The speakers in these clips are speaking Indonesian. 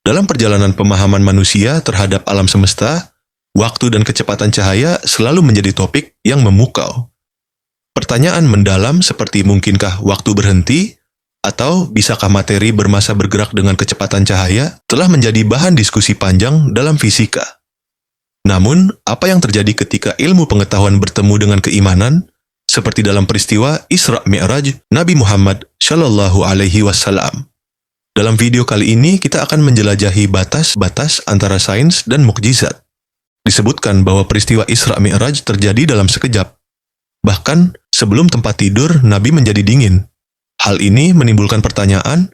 Dalam perjalanan pemahaman manusia terhadap alam semesta, waktu dan kecepatan cahaya selalu menjadi topik yang memukau. Pertanyaan mendalam seperti mungkinkah waktu berhenti, atau bisakah materi bermassa bergerak dengan kecepatan cahaya telah menjadi bahan diskusi panjang dalam fisika. Namun, apa yang terjadi ketika ilmu pengetahuan bertemu dengan keimanan, seperti dalam peristiwa Isra Mi'raj Nabi Muhammad Shallallahu Alaihi Wasallam? Dalam video kali ini, kita akan menjelajahi batas-batas antara sains dan mukjizat. Disebutkan bahwa peristiwa Isra Mi'raj terjadi dalam sekejap. Bahkan, sebelum tempat tidur, Nabi menjadi dingin. Hal ini menimbulkan pertanyaan,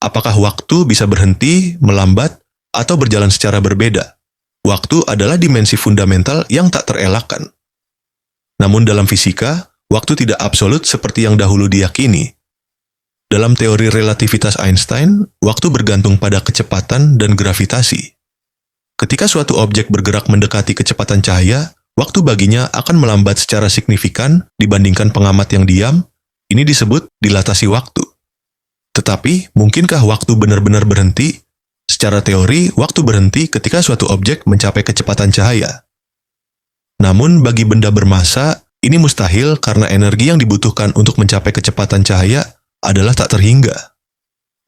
apakah waktu bisa berhenti, melambat, atau berjalan secara berbeda? Waktu adalah dimensi fundamental yang tak terelakkan. Namun dalam fisika, waktu tidak absolut seperti yang dahulu diyakini. Dalam teori relativitas Einstein, waktu bergantung pada kecepatan dan gravitasi. Ketika suatu objek bergerak mendekati kecepatan cahaya, waktu baginya akan melambat secara signifikan dibandingkan pengamat yang diam. Ini disebut dilatasi waktu. Tetapi, mungkinkah waktu benar-benar berhenti? Secara teori, waktu berhenti ketika suatu objek mencapai kecepatan cahaya. Namun, bagi benda bermassa, ini mustahil karena energi yang dibutuhkan untuk mencapai kecepatan cahaya adalah tak terhingga.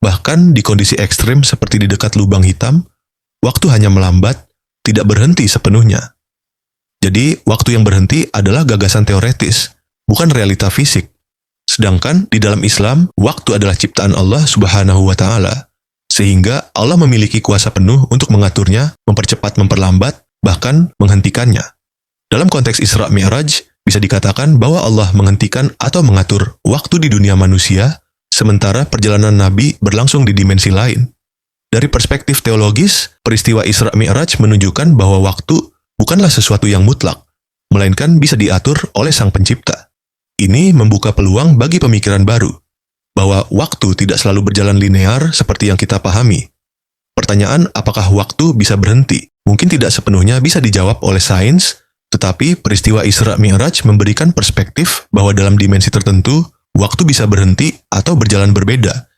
Bahkan di kondisi ekstrim seperti di dekat lubang hitam, waktu hanya melambat, tidak berhenti sepenuhnya. Jadi, waktu yang berhenti adalah gagasan teoretis, bukan realita fisik. Sedangkan di dalam Islam, waktu adalah ciptaan Allah Subhanahu wa Ta'ala, sehingga Allah memiliki kuasa penuh untuk mengaturnya, mempercepat, memperlambat, bahkan menghentikannya. Dalam konteks Isra Mi'raj, bisa dikatakan bahwa Allah menghentikan atau mengatur waktu di dunia manusia, sementara perjalanan Nabi berlangsung di dimensi lain. Dari perspektif teologis, peristiwa Isra Mi'raj menunjukkan bahwa waktu bukanlah sesuatu yang mutlak, melainkan bisa diatur oleh Sang Pencipta. Ini membuka peluang bagi pemikiran baru, bahwa waktu tidak selalu berjalan linear seperti yang kita pahami. Pertanyaan apakah waktu bisa berhenti mungkin tidak sepenuhnya bisa dijawab oleh sains, tetapi peristiwa Isra Mi'raj memberikan perspektif bahwa dalam dimensi tertentu, waktu bisa berhenti atau berjalan berbeda.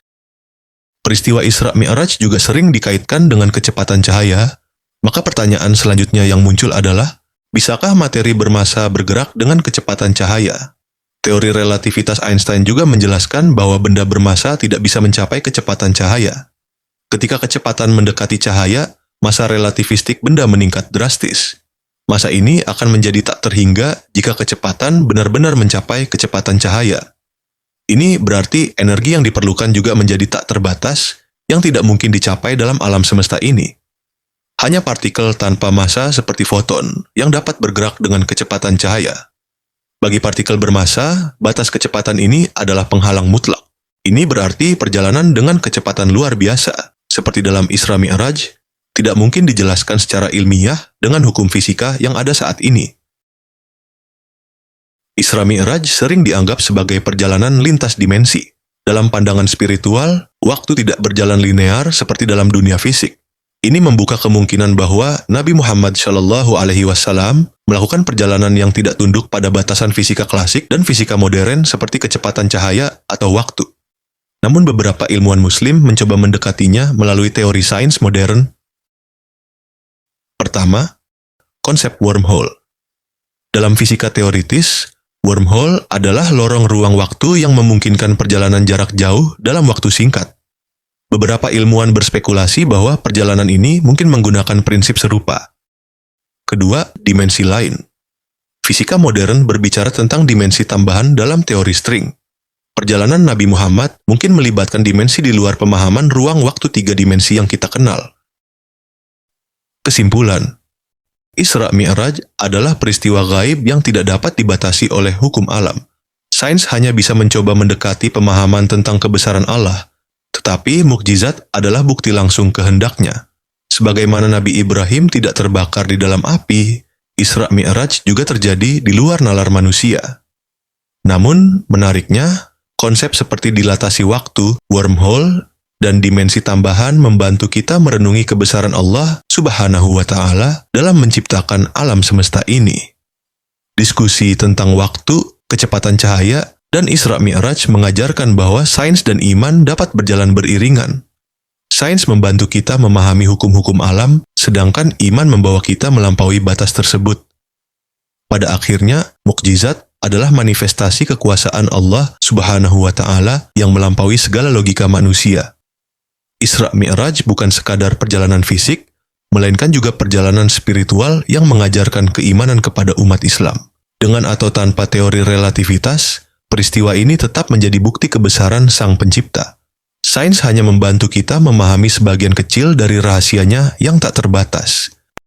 Peristiwa Isra Mi'raj juga sering dikaitkan dengan kecepatan cahaya, maka pertanyaan selanjutnya yang muncul adalah, bisakah materi bermassa bergerak dengan kecepatan cahaya? Teori relativitas Einstein juga menjelaskan bahwa benda bermassa tidak bisa mencapai kecepatan cahaya. Ketika kecepatan mendekati cahaya, massa relativistik benda meningkat drastis. Massa ini akan menjadi tak terhingga jika kecepatan benar-benar mencapai kecepatan cahaya. Ini berarti energi yang diperlukan juga menjadi tak terbatas, yang tidak mungkin dicapai dalam alam semesta ini. Hanya partikel tanpa massa seperti foton yang dapat bergerak dengan kecepatan cahaya. Bagi partikel bermassa, batas kecepatan ini adalah penghalang mutlak. Ini berarti perjalanan dengan kecepatan luar biasa, seperti dalam Isra Mi'raj, tidak mungkin dijelaskan secara ilmiah dengan hukum fisika yang ada saat ini. Isra Mi'raj sering dianggap sebagai perjalanan lintas dimensi. Dalam pandangan spiritual, waktu tidak berjalan linear seperti dalam dunia fisik. Ini membuka kemungkinan bahwa Nabi Muhammad Shallallahu Alaihi Wasallam melakukan perjalanan yang tidak tunduk pada batasan fisika klasik dan fisika modern seperti kecepatan cahaya atau waktu. Namun beberapa ilmuwan Muslim mencoba mendekatinya melalui teori sains modern. Pertama, konsep wormhole. Dalam fisika teoritis, wormhole adalah lorong ruang waktu yang memungkinkan perjalanan jarak jauh dalam waktu singkat. Beberapa ilmuwan berspekulasi bahwa perjalanan ini mungkin menggunakan prinsip serupa. Kedua, dimensi lain. Fisika modern berbicara tentang dimensi tambahan dalam teori string. Perjalanan Nabi Muhammad mungkin melibatkan dimensi di luar pemahaman ruang waktu 3 dimensi yang kita kenal. Kesimpulan, Isra Mi'raj adalah peristiwa gaib yang tidak dapat dibatasi oleh hukum alam. Sains hanya bisa mencoba mendekati pemahaman tentang kebesaran Allah, tetapi mukjizat adalah bukti langsung kehendaknya. Sebagaimana Nabi Ibrahim tidak terbakar di dalam api, Isra Mi'raj juga terjadi di luar nalar manusia. Namun, menariknya, konsep seperti dilatasi waktu, wormhole, dan dimensi tambahan membantu kita merenungi kebesaran Allah Subhanahu wa Ta'ala dalam menciptakan alam semesta ini. Diskusi tentang waktu, kecepatan cahaya, dan Isra Mi'raj mengajarkan bahwa sains dan iman dapat berjalan beriringan. Sains membantu kita memahami hukum-hukum alam, sedangkan iman membawa kita melampaui batas tersebut. Pada akhirnya, mukjizat adalah manifestasi kekuasaan Allah Subhanahu wa Ta'ala yang melampaui segala logika manusia. Isra Mi'raj bukan sekadar perjalanan fisik, melainkan juga perjalanan spiritual yang mengajarkan keimanan kepada umat Islam. Dengan atau tanpa teori relativitas, peristiwa ini tetap menjadi bukti kebesaran Sang Pencipta. Sains hanya membantu kita memahami sebagian kecil dari rahasianya yang tak terbatas.